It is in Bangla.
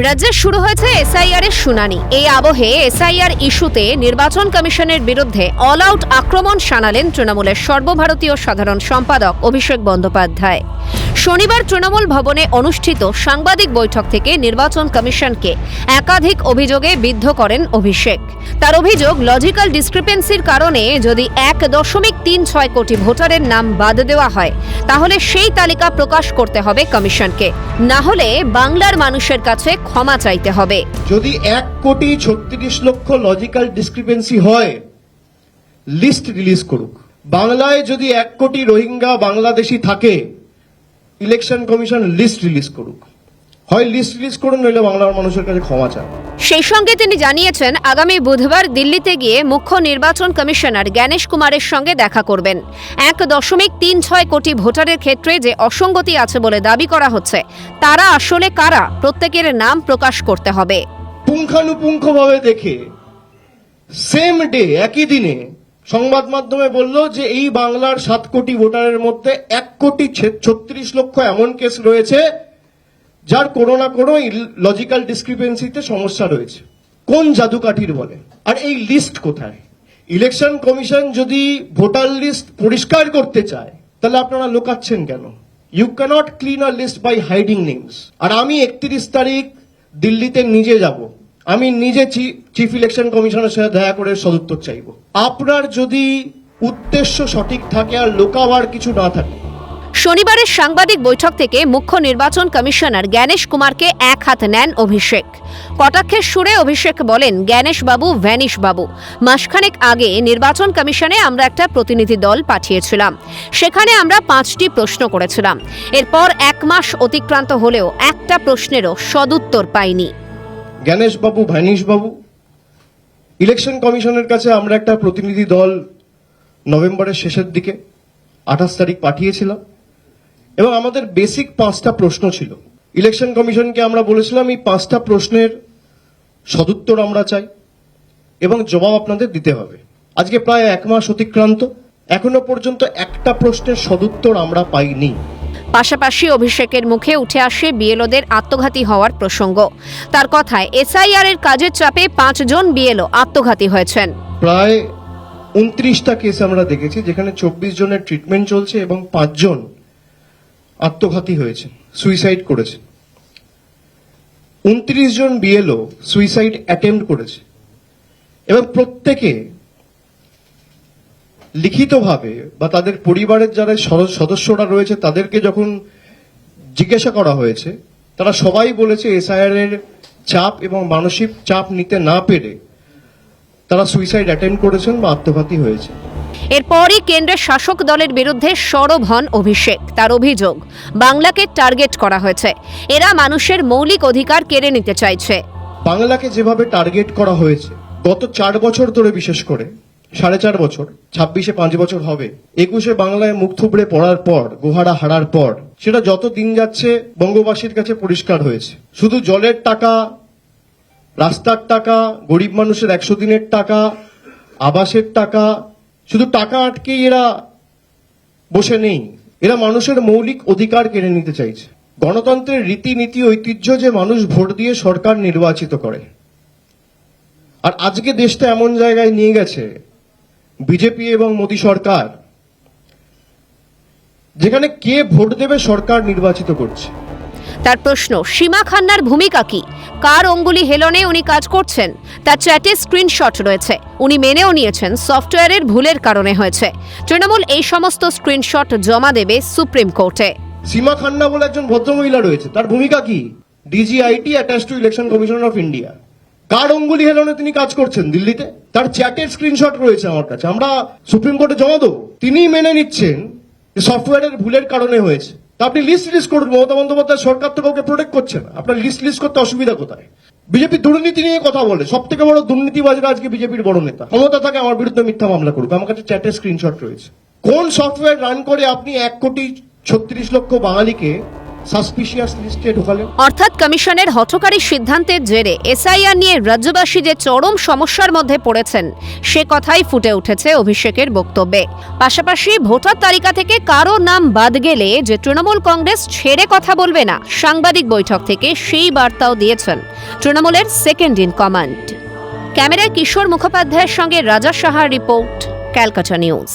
রাজ্যে শুরু হয়েছে এসআইআর এর শুনানি। এই আবহে এসআইআর ইস্যুতে নির্বাচন কমিশনের বিরুদ্ধে অল আউট আক্রমণ শানালেন তৃণমূলের সর্বভারতীয় সাধারণ সম্পাদক অভিষেক বন্দ্যোপাধ্যায়। শনিবার তৃণমূল ভবনে অনুষ্ঠিত সাংবাদিক বৈঠক থেকে নির্বাচন কমিশনকে একাধিক অভিযোগে বিদ্ধ করেন অভিষেক। তার অভিযোগ, লজিক্যাল ডিসক্রিপেন্সির কারণে যদি 1.36 কোটি ভোটারের নাম বাদ দেওয়া হয় তাহলে সেই তালিকা প্রকাশ করতে হবে কমিশনকে, না হলে বাংলার মানুষের কাছে ক্ষমা চাইতে হবে। যদি 1,36,00,000 লজিক্যাল ডিসক্রিপেন্সি হয়, লিস্ট রিলিজ করুক। বাংলায় যদি 1 কোটি রোহিঙ্গা বাংলাদেশি থাকে, ইলেকশন কমিশন লিস্ট রিলিজ করুক। হয় লিস্ট রিলিজ করুন, নইলে বাংলার মানুষের কাছে ক্ষমা চান। সেই সঙ্গে তিনি জানিয়েছেন, আগামী বুধবার দিল্লিতে গিয়ে মুখ্য নির্বাচন কমিশনার জ্ঞানেশ কুমারের সঙ্গে দেখা করবেন। 1.36 কোটি ভোটারের ক্ষেত্রে যে অসঙ্গতি আছে বলে দাবি করা হচ্ছে, তারা আসলে কারা, প্রত্যেকের নাম প্রকাশ করতে হবে। পুঙ্খানুপুঙ্খভাবে দেখে সেম ডে, একই দিনে সংবাদ মাধ্যমে বলল যে এই বাংলার 7 কোটি ভোটারের মধ্যে 1,36,00,000 এমন কেস রয়েছে যার কোনো না কোনো লজিক্যাল ডিসক্রিপেন্সিতে সমস্যা রয়েছে। কোন জাদুকাঠির বলে? আর এই লিস্ট কোথায়? ইলেকশন কমিশন যদি ভোটার লিস্ট পরিষ্কার করতে চায়, তাহলে আপনারা লুকাচ্ছেন কেন? You can't clean a list by hiding names. আর আমি 31 তারিখ দিল্লিতে নিজে যাব। আমি নিজে চিফ ইলেকশন কমিশনের সাথে দেখা করে সদুত্তর চাইব। আপনার যদি উদ্দেশ্য সঠিক থাকে আর লোকাবার কিছু না থাকে। শনিবারের সাংবাদিক বৈঠক থেকে মুখ্য নির্বাচন কমিশনার জ্ঞানেশ কুমারকে এক হাত নেন অভিষেক। কটাক্ষের সুরে অভিষেক বলেন, জ্ঞানেশ বাবু, ভ্যানিশ বাবু, মাসখানেক আগে নির্বাচন কমিশনে আমরা একটা প্রতিনিধি দল পাঠিয়েছিলাম। সেখানে আমরা 5টি প্রশ্ন করেছিলাম। এরপর 1 মাস অতিক্রান্ত হলেও একটা প্রশ্নেরও সদুত্তর পাইনি। জ্ঞানেশ বাবু, ভ্যানিশ বাবু, ইলেকশন কমিশনের কাছে আমরা একটা প্রতিনিধি দল নভেম্বরের শেষের দিকে 28 তারিখ পাঠিয়েছিলাম এবং আমাদের বেসিক 5টা প্রশ্ন ছিল। ইলেকশন কমিশনকে আমরা বলেছিলাম এই 5টা প্রশ্নের সদুত্তর আমরা চাই এবং জবাব আপনাদের দিতে হবে। আজকে প্রায় 1 মাস অতিক্রান্ত, এখনো পর্যন্ত একটা প্রশ্নের সদুত্তর আমরা পাইনি। পাশাপাশি অভিষেকের মুখে উঠে আসে বিএলওদের আত্মঘাতী হওয়ার প্রসঙ্গ। তার কথায়, এসআইআর এর কাজের চাপে 5 জন বিএলও আত্মঘাতী হয়েছেন। প্রায় 29টা কেস আমরা দেখেছি যেখানে 24 জনের ট্রিটমেন্ট চলছে এবং 5 জন আত্মঘাতী হয়েছে, সুইসাইড করেছে। 29 জন বিএলও সুইসাইড অ্যাটেম্প্ট করেছে এবং প্রত্যেকে লিখিতভাবে বা তাদের পরিবারের যারা সদস্যরা রয়েছে তাদেরকে যখন জিজ্ঞাসা করা হয়েছে, তারা সবাই বলেছে এসআইআর এর চাপ এবং মানসিক চাপ নিতে না পেরে তারা সুইসাইড অ্যাটেম্প্ট করেছেন বা আত্মঘাতী হয়েছে। এরপরই কেন্দ্রের শাসক দলের বিরুদ্ধে সরব হন অভিষেক। তার অভিযোগ, বাংলাকে টার্গেট করা হয়েছে। এরা মানুষের মৌলিক অধিকার কেড়ে নিতে চাইছে। বাংলাকে যেভাবে টার্গেট করা হয়েছে গত 4 বছর ধরে, বিশেষ করে 4.5 বছর, 26-এ 5 বছর হবে, 21-এ বাংলায় মুখ থুবড়ে পড়ার পর, গোহারা হারার পর, সেটা যত দিন যাচ্ছে বঙ্গবাসীর কাছে পরিষ্কার হয়েছে। শুধু জলের টাকা, রাস্তার টাকা, গরিব মানুষের 100 দিনের টাকা, আবাসের টাকা, শুধু টাকা আটকেই এরা বসে নেই। এরা মানুষের মৌলিক অধিকার কেড়ে নিতে চাইছে। গণতন্ত্রের রীতিনীতি, ঐতিহ্য যে মানুষ ভোট দিয়ে সরকার নির্বাচিত করে, আর আজকে দেশটা এমন জায়গায় নিয়ে গেছে বিজেপি এবং মোদী সরকার, যেখানে কে ভোট দেবে সরকার নির্বাচিত করছে। তার প্রশ্ন, সীমা খান্নার ভূমিকা কি? কার অঙ্গুলি হেলনে উনি কাজ করছেন? তার চ্যাটে স্ক্রিনশট রয়েছে। উনি মেনেও নিয়েছেন সফটওয়্যারের ভুলের কারণে হয়েছে। তৃণমূল এই সমস্ত স্ক্রিনশট জমা দেবে সুপ্রিম কোর্টে। সীমা খান্না বলে একজন ভদ্রমহিলা রয়েছে, তার ভূমিকা কি? DGIT attach to election commission of India. কার অঙ্গুলি হেলনে তিনি কাজ করছেন দিল্লিতে? তার চ্যাটের স্ক্রিনশট রয়েছে আমার কাছে, আমরা সুপ্রিম কোর্টে জমা দেবো। তিনি মেনে নিচ্ছেন যে সফটওয়্যারের ভুলের কারণে হয়েছে। তা আপনি লিস্ট লিস্ট করুন। মমতা বন্দ্যোপাধ্যায় সরকার তো কাউকে প্রোটেক্ট করছে না, আপনার লিস্ট লিস্ট করতে অসুবিধা কোথায়? বিজেপি দুর্নীতি নিয়ে কথা বলে, সব থেকে বড় দুর্নীতিবাজরা আজকে বিজেপির বড় নেতা। ক্ষমতা থাকে আমার বিরুদ্ধে মিথ্যা মামলা করুক, আমার কাছে চ্যাটের স্ক্রিনশট রয়েছে। কোন সফটওয়্যার রান করে আপনি 1,36,00,000 বাঙালিকে সাসপিশিয়াস লিস্টে ঢোকালেন। অর্থাৎ কমিশনের হঠকারী সিদ্ধান্তের জেরে এসআইআর নিয়ে রাজ্যবাসী যে চরম সমস্যার মধ্যে পড়েছেন সে কথাই ফুটে উঠেছে অভিষেকের বক্তব্যে। পাশাপাশি ভোটার তালিকা থেকে কারো নাম বাদ গেলে যে তৃণমূল কংগ্রেস ছেড়ে কথা বলবে না, সাংবাদিক বৈঠক থেকে সেই বার্তাও দিয়েছেন তৃণমূলের সেকেন্ড ইন কমান্ড। ক্যামেরায় কিশোর মুখোপাধ্যায়ের সঙ্গে রাজা সাহার রিপোর্ট, ক্যালকাটা নিউজ।